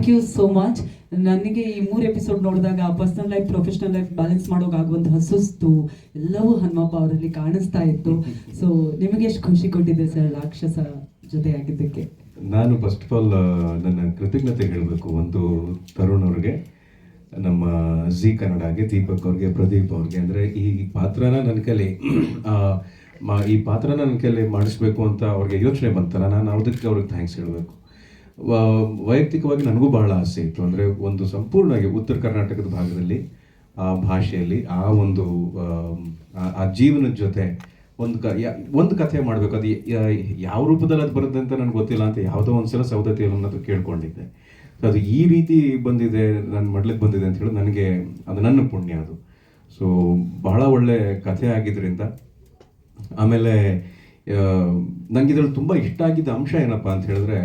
Thank you so much. ನನಗೆ ಈ 3 episode ನೋಡಿದಾಗ personal life professional life balance ಮಾಡೋಕ್ಕಾಗುವಂತಹ ಸುಸ್ತು ಎಲ್ಲವೂ ಹನುಮಪ್ಪ ಅವರಲ್ಲಿ ಕಾಣಿಸ್ತಾ ಇತ್ತು. ಸೊ ನಿಮಗೆ ಎಷ್ಟು ಖುಷಿ ಕೊಟ್ಟಿದೆ ಸರ್ ರಾಕ್ಷಸ ಜೊತೆ ಆಗಿದ್ದಕ್ಕೆ? ನಾನು ಫಸ್ಟ್ ಆಫ್ ಆಲ್ ನನ್ನ ಕೃತಜ್ಞತೆ ಹೇಳಬೇಕು ಒಂದು ತರುಣ್ ಅವ್ರಿಗೆ, ನಮ್ಮ ಜಿ ಕನ್ನಡಗೆ, ದೀಪಕ್ ಅವ್ರಿಗೆ, ಪ್ರದೀಪ್ ಅವ್ರಿಗೆ. ಅಂದರೆ ಈ ಪಾತ್ರನ ನನ್ನ ಕೈಲಿ ಈ ಪಾತ್ರನ ನನ್ನ ಕೈಲಿ ಮಾಡಿಸ್ಬೇಕು ಅಂತ ಅವ್ರಿಗೆ ಯೋಚನೆ ಬಂತಲ್ಲ, ನಾನು ಅದಕ್ಕೆ ಅವ್ರಿಗೆ ಥ್ಯಾಂಕ್ಸ್ ಹೇಳಬೇಕು. ವೈಯಕ್ತಿಕವಾಗಿ ನನಗೂ ಬಹಳ ಆಸೆ ಇತ್ತು. ಅಂದರೆ ಒಂದು ಸಂಪೂರ್ಣವಾಗಿ ಉತ್ತರ ಕರ್ನಾಟಕದ ಭಾಗದಲ್ಲಿ ಆ ಭಾಷೆಯಲ್ಲಿ ಆ ಒಂದು ಆ ಜೀವನದ ಜೊತೆ ಒಂದು ಕಥೆ ಮಾಡಬೇಕು. ಅದು ಯಾವ ರೂಪದಲ್ಲಿ ಅದು ಬರುತ್ತೆ ಅಂತ ನನಗೆ ಗೊತ್ತಿಲ್ಲ ಅಂತ ಯಾವುದೋ ಒಂದ್ಸಲ ಸೌದತ್ತಿಯಲ್ಲಿ ಅನ್ನೋದು ಕೇಳ್ಕೊಂಡಿದ್ದೆ. ಅದು ಈ ರೀತಿ ಬಂದಿದೆ, ನನ್ನ ಮಡ್ಲಿಗೆ ಬಂದಿದೆ ಅಂತ ಹೇಳಿ ನನಗೆ ಅದು ನನ್ನ ಪುಣ್ಯ ಅದು. ಸೊ ಬಹಳ ಒಳ್ಳೆ ಕಥೆ ಆಗಿದ್ದರಿಂದ. ಆಮೇಲೆ ನನಗೆ ಇದರಲ್ಲಿ ತುಂಬ ಇಷ್ಟ ಆಗಿದ್ದ ಅಂಶ ಏನಪ್ಪ ಅಂತ ಹೇಳಿದ್ರೆ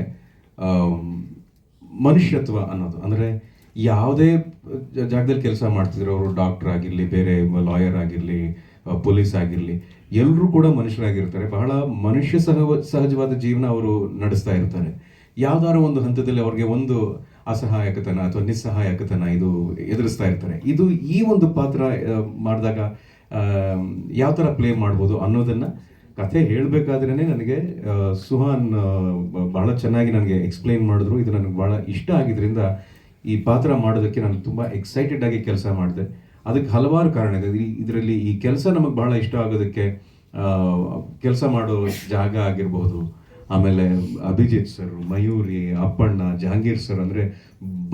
ಮನುಷ್ಯತ್ವ ಅನ್ನೋದು. ಅಂದರೆ ಯಾವುದೇ ಜಾಗದಲ್ಲಿ ಕೆಲಸ ಮಾಡ್ತಿದ್ರು ಅವರು, ಡಾಕ್ಟರ್ ಆಗಿರಲಿ, ಬೇರೆ ಲಾಯರ್ ಆಗಿರಲಿ, ಪೊಲೀಸ್ ಆಗಿರಲಿ, ಎಲ್ಲರೂ ಕೂಡ ಮನುಷ್ಯರಾಗಿರ್ತಾರೆ. ಬಹಳ ಸಹಜವಾದ ಜೀವನ ಅವರು ನಡೆಸ್ತಾ ಇರ್ತಾರೆ. ಯಾವ್ದಾದ್ರು ಒಂದು ಹಂತದಲ್ಲಿ ಅವ್ರಿಗೆ ಒಂದು ಅಸಹಾಯಕತನ ಅಥವಾ ನಿಸ್ಸಹಾಯಕತನ ಇದು ಎದುರಿಸ್ತಾ ಇರ್ತಾರೆ. ಇದು ಈ ಒಂದು ಪಾತ್ರ ಮಾಡಿದಾಗ ಯಾವ ಥರ ಪ್ಲೇ ಮಾಡ್ಬೋದು ಅನ್ನೋದನ್ನು ಕಥೆ ಹೇಳಬೇಕಾದ್ರೇ ನನಗೆ ಸುಹಾನ್ ಭಾಳ ಚೆನ್ನಾಗಿ ನನಗೆ ಎಕ್ಸ್ಪ್ಲೈನ್ ಮಾಡಿದ್ರು. ಇದು ನನಗೆ ಭಾಳ ಇಷ್ಟ ಆಗಿದ್ದರಿಂದ ಈ ಪಾತ್ರ ಮಾಡೋದಕ್ಕೆ ನಾನು ತುಂಬ ಎಕ್ಸೈಟೆಡ್ ಆಗಿ ಕೆಲಸ ಮಾಡಿದೆ. ಅದಕ್ಕೆ ಹಲವಾರು ಕಾರಣ ಇದೆ. ಇದರಲ್ಲಿ ಈ ಕೆಲಸ ನಮಗೆ ಬಹಳ ಇಷ್ಟ ಆಗೋದಕ್ಕೆ ಕೆಲಸ ಮಾಡೋ ಜಾಗ ಆಗಿರ್ಬೋದು, ಆಮೇಲೆ ಅಭಿಜಿತ್ ಸರ್, ಮಯೂರಿ, ಅಪ್ಪಣ್ಣ, ಜಹಾಂಗೀರ್ ಸರ್, ಅಂದರೆ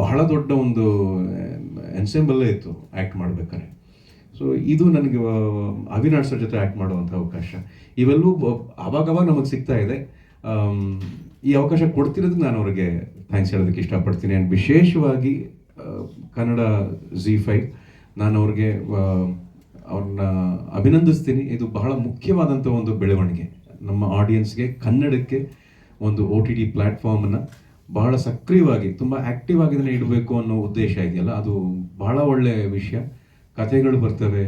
ಬಹಳ ದೊಡ್ಡ ಒಂದು ಎನ್ಸೆಂಬಲ್ಲೇ ಇತ್ತು ಆ್ಯಕ್ಟ್ ಮಾಡ್ಬೇಕಾದ್ರೆ. ಸೊ ಇದು ನನಗೆ ಅವಿನಾಶ್ ಸರ್ ಜೊತೆ ಆ್ಯಕ್ಟ್ ಮಾಡುವಂಥ ಅವಕಾಶ. ಇವೆಲ್ಲವೂ ಅವಾಗವಾಗ ನಮಗೆ ಸಿಗ್ತಾ ಇದೆ. ಈ ಅವಕಾಶ ಕೊಡ್ತಿರೋದಕ್ಕೆ ನಾನು ಅವ್ರಿಗೆ ಥ್ಯಾಂಕ್ಸ್ ಹೇಳೋದಕ್ಕೆ ಇಷ್ಟಪಡ್ತೀನಿ. ಆ್ಯಂಡ್ ವಿಶೇಷವಾಗಿ ಕನ್ನಡ Z5 ನಾನು ಅವ್ರಿಗೆ ಅವ್ರನ್ನ ಅಭಿನಂದಿಸ್ತೀನಿ. ಇದು ಬಹಳ ಮುಖ್ಯವಾದಂಥ ಒಂದು ಬೆಳವಣಿಗೆ. ನಮ್ಮ ಆಡಿಯನ್ಸ್ಗೆ ಕನ್ನಡಕ್ಕೆ ಒಂದು OTT ಪ್ಲ್ಯಾಟ್ಫಾರ್ಮನ್ನು ಬಹಳ ಸಕ್ರಿಯವಾಗಿ, ತುಂಬ ಆ್ಯಕ್ಟಿವ್ ಆಗಿ ಇದನ್ನು ಇಡಬೇಕು ಅನ್ನೋ ಉದ್ದೇಶ ಇದೆಯಲ್ಲ, ಅದು ಬಹಳ ಒಳ್ಳೆಯ ವಿಷಯ. ಕಥೆಗಳು ಬರ್ತವೆ,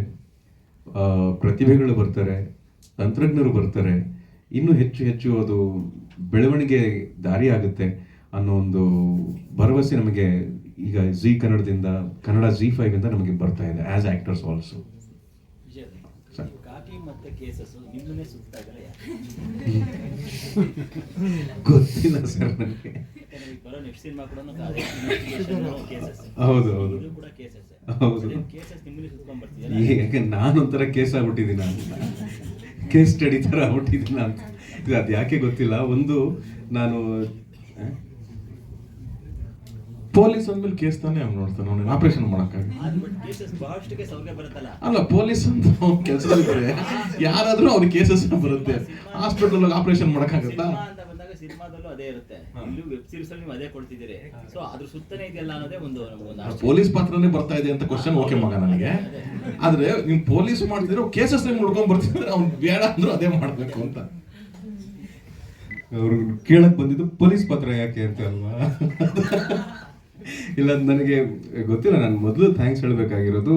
ಪ್ರತಿಭೆಗಳು ಬರ್ತಾರೆ, ತಂತ್ರಜ್ಞರು ಬರ್ತಾರೆ, ಇನ್ನೂ ಹೆಚ್ಚು ಹೆಚ್ಚು ಅದು ಬೆಳವಣಿಗೆ ದಾರಿ ಆಗುತ್ತೆ ಅನ್ನೋ ಒಂದು ಭರವಸೆ ನಮಗೆ ಈಗ ಜಿ ಕನ್ನಡದಿಂದ, ಕನ್ನಡ Z5 ನಮಗೆ ಬರ್ತಾ ಇದೆ ಆಸ್ ಆಕ್ಟರ್ಸ್ ಆಲ್ಸೋ. ಗೊತ್ತಿಲ್ಲ ಸರ್ ನನಗೆ. ಹೌದು ಹೌದು ಹೌದು. ಯಾಕೆ ನಾನೊಂಥರ ಕೇಸ್ ಆಗ್ಬಿಟ್ಟಿದ್ದೀನಿ, ಕೇಸ್ ಸ್ಟಡಿ ಥರ ಆಗ್ಬಿಟ್ಟಿದ್ದೀನಿ ಅಂತ. ಅದು ಯಾಕೆ ಗೊತ್ತಿಲ್ಲ. ಒಂದು ನಾನು ಪೊಲೀಸ್ ಅಂದ್ಮೇಲೆ ಕೇಸ್ ತಾನೇ ಅವ್ನು ನೋಡ್ತಾನೆ, ಅವನಿಗೆ ಆಪರೇಷನ್ ಮಾಡೋಕ್ಕಾಗಿ ಅಲ್ಲ. ಪೊಲೀಸ್ ಅಂತ ಅವ್ನ ಕೆಲಸದಲ್ಲಿದ್ರೆ ಯಾರಾದ್ರೂ ಅವ್ನಿಗೆ ಕೇಸಸ್ ಬರುತ್ತೆ. ಹಾಸ್ಪಿಟಲ್ ಆಪರೇಷನ್ ಮಾಡೋಕ್ಕಾಗತ್ತಾ? ಸಿನಿಮಾದಲ್ಲೂ ಅದೇ ಇರುತ್ತೆ, ಇಲ್ಲೂ ವೆಬ್ ಸೀರೀಸ್ ಅಲ್ಲಿ ನೀವು ಅದೇ ಕೊಡ್ತಿದ್ದೀರಿ. ಸೊ ಅದ್ರ ಸುತ್ತನೇ ಇದೆಯಲ್ಲ ಅನ್ನೋದೇ ಒಂದು ಪೊಲೀಸ್ ಪಾತ್ರನೇ ಬರ್ತಾ ಇದೆ ಅಂತ ಕ್ವಶನ್ ಓಕೆ ಮಗ ನನಗೆ. ಆದ್ರೆ ನೀವು ಪೊಲೀಸ್ ಮಾಡ್ತಿದ್ರೆ ಕೇಸಸ್ ನೋಡ್ಕೊಂಡ್ ಬರ್ತಿದ್ರೆ ಅವ್ನು ಬೇಡ ಅಂದ್ರೂ ಅದೇ ಮಾಡ್ಬೇಕು ಅಂತ. ಅವರು ಕೇಳಕ್ ಬಂದಿದ್ದು ಪೊಲೀಸ್ ಪಾತ್ರ ಯಾಕೆ ಅಂತ ಅಲ್ವಾ? ಇಲ್ಲ, ನನಗೆ ಗೊತ್ತಿಲ್ಲ. ನಾನು ಮೊದಲು ಥ್ಯಾಂಕ್ಸ್ ಹೇಳಬೇಕಾಗಿರೋದು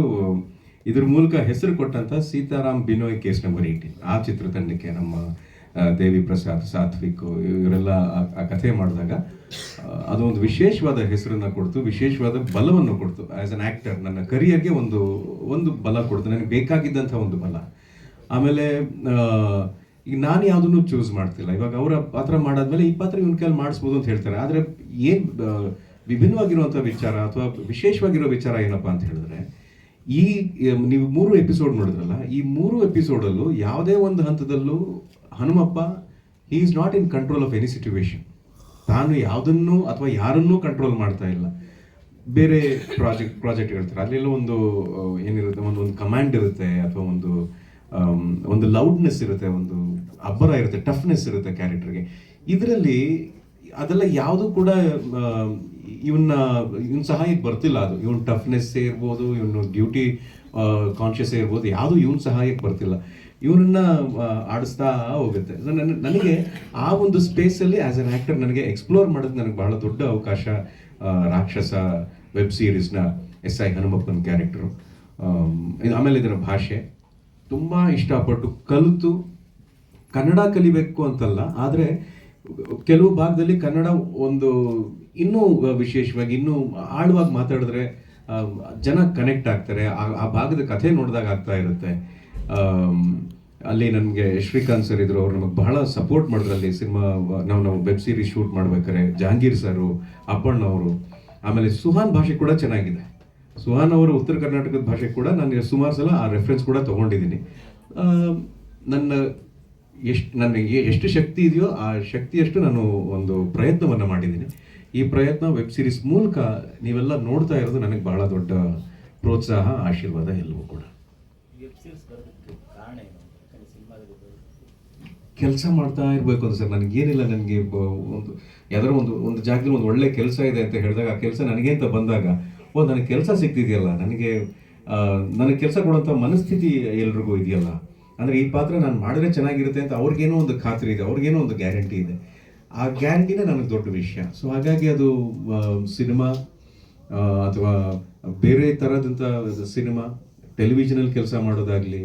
ಇದ್ರ ಮೂಲಕ ಹೆಸರು ಕೊಟ್ಟಂತ ಸೀತಾರಾಮ್ ಬಿನೋಯ್ ಕೇಸ್ ನಂಬರ್ 18 ಆ ಚಿತ್ರತಂಡಕ್ಕೆ, ನಮ್ಮ ದೇವಿ ಪ್ರಸಾದ್, ಸಾತ್ವಿಕ್ ಇವರೆಲ್ಲ ಆ ಕಥೆ ಮಾಡಿದಾಗ ಅದೊಂದು ವಿಶೇಷವಾದ ಹೆಸರನ್ನ ಕೊಡ್ತು, ವಿಶೇಷವಾದ ಬಲವನ್ನು ಕೊಡ್ತು. ಆ್ಯಸ್ ಅನ್ ಆ್ಯಕ್ಟರ್ ನನ್ನ ಕರಿಯರ್ಗೆ ಒಂದು ಬಲ ಕೊಡ್ತು, ನನಗೆ ಬೇಕಾಗಿದ್ದಂಥ ಒಂದು ಬಲ. ಆಮೇಲೆ ಈಗ ನಾನು ಯಾವುದನ್ನು ಚೂಸ್ ಮಾಡ್ತಿಲ್ಲ. ಇವಾಗ ಅವರ ಪಾತ್ರ ಮಾಡಾದ್ಮೇಲೆ ಈ ಪಾತ್ರ ಇವನ ಕೈಲಿ ಮಾಡಿಸ್ಬೋದು ಅಂತ ಹೇಳ್ತಾರೆ. ಆದರೆ ಏನು ವಿಭಿನ್ನವಾಗಿರುವಂಥ ವಿಚಾರ ಅಥವಾ ವಿಶೇಷವಾಗಿರೋ ವಿಚಾರ ಏನಪ್ಪ ಅಂತ ಹೇಳಿದ್ರೆ, ಈ ನೀವು 3 ಎಪಿಸೋಡ್ ನೋಡಿದ್ರಲ್ಲ, ಈ 3 ಎಪಿಸೋಡಲ್ಲೂ ಯಾವುದೇ ಒಂದು ಹಂತದಲ್ಲೂ Hanumappa he is not in control of any situation. ತಾನು ಯಾವುದನ್ನು ಅಥವಾ ಯಾರನ್ನೂ ಕಂಟ್ರೋಲ್ ಮಾಡ್ತಾ ಇಲ್ಲ. ಬೇರೆ ಪ್ರಾಜೆಕ್ಟ್ ಹೇಳ್ತಾರೆ, ಅಲ್ಲೆಲ್ಲ ಒಂದು ಏನಿರುತ್ತೆ, ಒಂದು ಕಮಾಂಡ್ ಇರುತ್ತೆ ಅಥವಾ ಒಂದು ಲೌಡ್ನೆಸ್ ಇರುತ್ತೆ, ಒಂದು ಅಬ್ಬರ ಇರುತ್ತೆ, ಟಫ್ನೆಸ್ ಇರುತ್ತೆ ಕ್ಯಾರೆಕ್ಟರ್ಗೆ. ಇದರಲ್ಲಿ ಅದೆಲ್ಲ ಯಾವುದು ಕೂಡ ಇವನ್ ಸಹಾಯಕ್ಕೆ ಬರ್ತಿಲ್ಲ. ಅದು ಇವನ್ ಟಫ್ನೆಸ್ ಇರ್ಬೋದು, ಇವನು ಡ್ಯೂಟಿ ಕಾನ್ಷಿಯಸ್ ಇರ್ಬೋದು, ಯಾವುದು ಇವನ್ ಸಹಾಯಕ್ಕೆ ಬರ್ತಿಲ್ಲ. ಇವನನ್ನ ಆಡಿಸ್ತಾ ಹೋಗುತ್ತೆ. ನನಗೆ ಆ ಒಂದು ಸ್ಪೇಸಲ್ಲಿ ಆ್ಯಸ್ ಅನ್ ಆ್ಯಕ್ಟರ್ ನನಗೆ ಎಕ್ಸ್ಪ್ಲೋರ್ ಮಾಡೋದು ನನಗೆ ಬಹಳ ದೊಡ್ಡ ಅವಕಾಶ. ರಾಕ್ಷಸ ವೆಬ್ ಸೀರೀಸ್ನ SI ಹನುಮಪ್ಪನ ಕ್ಯಾರೆಕ್ಟರು, ಆಮೇಲೆ ಇದರ ಭಾಷೆ ತುಂಬ ಇಷ್ಟಪಟ್ಟು ಕಲಿತು ಕನ್ನಡ ಕಲಿಬೇಕು ಅಂತಲ್ಲ, ಆದರೆ ಕೆಲವು ಭಾಗದಲ್ಲಿ ಕನ್ನಡ ಒಂದು ಇನ್ನೂ ವಿಶೇಷವಾಗಿ ಇನ್ನೂ ಆಳವಾಗಿ ಮಾತಾಡಿದ್ರೆ ಜನ ಕನೆಕ್ಟ್ ಆಗ್ತಾರೆ. ಆ ಭಾಗದ ಕಥೆ ನೋಡಿದಾಗ ಆಗ್ತಾ ಇರುತ್ತೆ. ಅಲ್ಲಿ ನನಗೆ ಶ್ರೀಕಾಂತ್ ಸರ್ ಇದ್ರು, ಅವ್ರು ನಮಗೆ ಬಹಳ ಸಪೋರ್ಟ್ ಮಾಡಿದ್ರು. ಅಲ್ಲಿ ಸಿನಿಮಾ ನಾವು ವೆಬ್ ಸೀರೀಸ್ ಶೂಟ್ ಮಾಡ್ಬೇಕಾರೆ ಜಹಾಂಗೀರ್ ಸರು, ಅಪ್ಪಣ್ಣ ಅವರು, ಆಮೇಲೆ ಸುಹಾನ್ ಭಾಷೆ ಕೂಡ ಚೆನ್ನಾಗಿದೆ. ಸುಹಾನ್ ಅವರು ಉತ್ತರ ಕರ್ನಾಟಕದ ಭಾಷೆ ಕೂಡ ನನಗೆ ಸುಮಾರು ಸಲ ಆ ರೆಫರೆನ್ಸ್ ಕೂಡ ತೊಗೊಂಡಿದ್ದೀನಿ. ನನಗೆ ಎಷ್ಟು ಶಕ್ತಿ ಇದೆಯೋ ಆ ಶಕ್ತಿಯಷ್ಟು ನಾನು ಒಂದು ಪ್ರಯತ್ನವನ್ನು ಮಾಡಿದ್ದೀನಿ. ಈ ಪ್ರಯತ್ನ ವೆಬ್ ಸೀರೀಸ್ ಮೂಲಕ ನೀವೆಲ್ಲ ನೋಡ್ತಾ ಇರೋದು ನನಗೆ ಬಹಳ ದೊಡ್ಡ ಪ್ರೋತ್ಸಾಹ, ಆಶೀರ್ವಾದ ಎಲ್ಲವೂ ಕೂಡ. ವೆಬ್ ಸೀರೀಸ್ ಬರೋದಕ್ಕೆ ಕಾರಣ ಏನು? ಸಿನಿಮಾದಲ್ಲಿ ಕೆಲಸ ಮಾಡ್ತಾ ಇರಬೇಕು ಅಂತ ಸರ್. ನನಗೇನಿಲ್ಲ, ನನಗೆ ಒಂದು ಯಾವ್ದಾದ್ರು ಒಂದು ಜಾಗದಲ್ಲಿ ಒಂದು ಒಳ್ಳೆ ಕೆಲಸ ಇದೆ ಅಂತ ಹೇಳಿದಾಗ ಆ ಕೆಲಸ ನನಗೆ ಅಂತ ಬಂದಾಗ ನನಗೆ ಕೆಲಸ ಸಿಗ್ತಿದೆಯಲ್ಲ, ನನಗೆ ಕೆಲಸ ಕೊಡುವಂಥ ಮನಸ್ಥಿತಿ ಎಲ್ರಿಗೂ ಇದೆಯಲ್ಲ. ಅಂದರೆ ಈ ಪಾತ್ರ ನಾನು ಮಾಡಿದ್ರೆ ಚೆನ್ನಾಗಿರುತ್ತೆ ಅಂತ ಅವ್ರಿಗೇನೋ ಒಂದು ಖಾತ್ರಿ ಇದೆ, ಅವ್ರಿಗೇನೋ ಒಂದು ಗ್ಯಾರಂಟಿ ಇದೆ. ಆ ಗ್ಯಾರಂಟಿನೇ ನನಗೆ ದೊಡ್ಡ ವಿಷಯ. ಸೊ ಹಾಗಾಗಿ ಅದು ಸಿನಿಮಾ ಅಥವಾ ಬೇರೆ ಥರದಂಥ ಸಿನಿಮಾ, ಟೆಲಿವಿಷನಲ್ಲಿ ಕೆಲಸ ಮಾಡೋದಾಗಲಿ,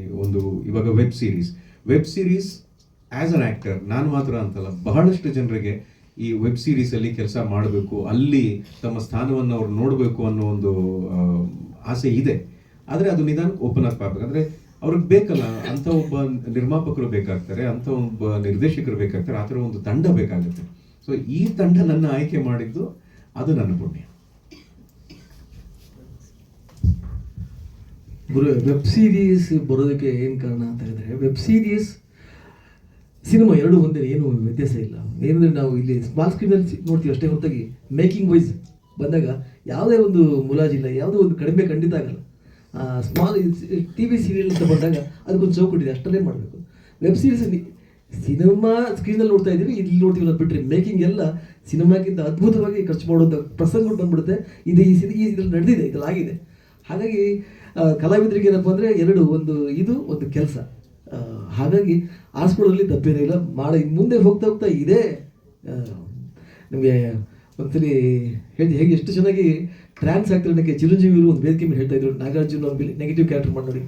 ಇವಾಗ web series as an actor ನಾನು ಮಾತ್ರ ಅಂತಲ್ಲ, ಬಹಳಷ್ಟು ಜನರಿಗೆ ಈ ವೆಬ್ ಸೀರೀಸಲ್ಲಿ ಕೆಲಸ ಮಾಡಬೇಕು, ಅಲ್ಲಿ ತಮ್ಮ ಸ್ಥಾನವನ್ನು ಅವ್ರು ನೋಡಬೇಕು ಅನ್ನೋ ಒಂದು ಆಸೆ ಇದೆ. ಆದರೆ ಅದು ನಿಧಾನಕ್ಕೆ ಓಪನ್ ಅಪ್ ಆಗಬೇಕು. ಅಂದರೆ ಅವ್ರಿಗೆ ಬೇಕಲ್ಲ, ಅಂಥ ಒಬ್ಬ ನಿರ್ಮಾಪಕರು ಬೇಕಾಗ್ತಾರೆ, ಅಂಥ ಒಬ್ಬ ನಿರ್ದೇಶಕರು ಬೇಕಾಗ್ತಾರೆ, ಆ ಥರ ಒಂದು ತಂಡ ಬೇಕಾಗುತ್ತೆ. ಸೊ ಈ ತಂಡ ನನ್ನ ಆಯ್ಕೆ ಮಾಡಿದ್ದು ಅದು ನನ್ನ ಪುಣ್ಯ. ವೆಬ್ ಸೀರೀಸ್ ಬರೋದಕ್ಕೆ ಏನು ಕಾರಣ ಅಂತ ಹೇಳಿದ್ರೆ, ವೆಬ್ ಸೀರೀಸ್ ಸಿನಿಮಾ ಎರಡು ಒಂದೇ, ಏನು ವ್ಯತ್ಯಾಸ ಇಲ್ಲ. ಏನಂದರೆ ನಾವು ಇಲ್ಲಿ ಸ್ಮಾಲ್ ಸ್ಕ್ರೀನಲ್ಲಿ ನೋಡ್ತೀವಿ ಅಷ್ಟೇ ಹೊರತಾಗಿ ಮೇಕಿಂಗ್ ವೈಸ್ ಬಂದಾಗ ಯಾವುದೇ ಒಂದು ಮುಲಾಜಿಲ್ಲ, ಯಾವುದೋ ಒಂದು ಕಡಿಮೆ ಖಂಡಿತ ಆಗಲ್ಲ. ಸ್ಮಾಲ್ ಟಿ ವಿ ಸೀರಿಯಲ್ ಅಂತ ಬಂದಾಗ ಅದಕ್ಕೊಂದು ಚೌಕಟ್ಟಿದೆ, ಅಷ್ಟಲ್ಲೇ ಮಾಡಬೇಕು. ವೆಬ್ ಸೀರೀಸ್ ಸಿನಿಮಾ ಸ್ಕ್ರೀನಲ್ಲಿ ನೋಡ್ತಾ ಇದ್ದೀವಿ, ಇಲ್ಲಿ ನೋಡ್ತೀವಿ ಅನ್ನೋದು ಬಿಟ್ಟರೆ ಮೇಕಿಂಗ್ ಎಲ್ಲ ಸಿನಿಮಾಕ್ಕಿಂತ ಅದ್ಭುತವಾಗಿ ಖರ್ಚು ಮಾಡುವಂಥ ಪ್ರಸಂಗಗಳು ಬಂದ್ಬಿಡುತ್ತೆ. ಇದ್ರಲ್ಲಿ ನಡೆದಿದೆ, ಇದರಲ್ಲಾಗಿದೆ. ಹಾಗಾಗಿ ಕಲಾವಿದರಿಗೆ ಏನಪ್ಪ ಅಂದರೆ ಒಂದು ಕೆಲಸ. ಹಾಗಾಗಿ ಆರಿಸ್ಕೊಳ್ಳೋದ್ರಲ್ಲಿ ತಪ್ಪೇನೇ ಇಲ್ಲ. ಮುಂದೆ ಹೋಗ್ತಾ ಇದೇ ನಮಗೆ ಒಂದ್ಸಲಿ ಹೇಗೆ ಎಷ್ಟು ಚೆನ್ನಾಗಿ ಟ್ರಾನ್ಸ್ ಆಗ್ತಾರೆ ನನಗೆ. ಚಿರಂಜೀವಿರು ಒಂದು ವೇದಿಕೆ ಮೇಲೆ ಹೇಳ್ತಾ ಇದ್ರು, ನಾಗಾರ್ಜುನ್ ಒಂದು ನೆಗೆಟಿವ್ ಕ್ಯಾರೆಕ್ಟರ್ ಮಾಡಿ ನೋಡಿ,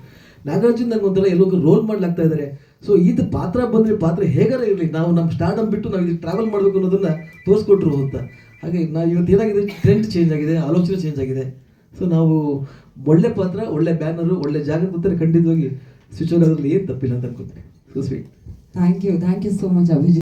ನಾಗಾರ್ಜುನ್ ನನಗೆ ಒಂಥರ ಎಲ್ಲೋ ರೋಲ್ ಮಾಡ್ಲಾಗ್ತಾ ಇದ್ದಾರೆ. ಸೊ ಇದು ಪಾತ್ರ ಬಂದರೆ ಪಾತ್ರ ಹೇಗಾರ ಇರಲಿ, ನಾವು ನಮ್ಮ ಸ್ಟಾರ್ಡಮ್ ಬಿಟ್ಟು ನಾವು ಇದಕ್ಕೆ ಟ್ರಾವೆಲ್ ಮಾಡಬೇಕು ಅನ್ನೋದನ್ನು ತೋರಿಸ್ಕೊಟ್ರು ಅಂತ. ಹಾಗೆ ನಾವು ಇವತ್ತು ಏನಾಗಿದೆ, ಟ್ರೆಂಡ್ ಚೇಂಜ್ ಆಗಿದೆ, ಆಲೋಚನೆ ಚೇಂಜ್ ಆಗಿದೆ. ಸೊ ನಾವು ಒಳ್ಳೆ ಪಾತ್ರ, ಒಳ್ಳೆ ಬ್ಯಾನರು, ಒಳ್ಳೆ ಜಾಗ ಕೂತಾರೆ ಖಂಡಿತವಾಗಿ ಸ್ವಿಚ್ ಆಗೋದ್ರಲ್ಲಿ ಏನು ತಪ್ಪಿಲ್ಲ ಅಂತ ಅನ್ಕೋತೀನಿ. So sweet. Thank you so much Abhijit.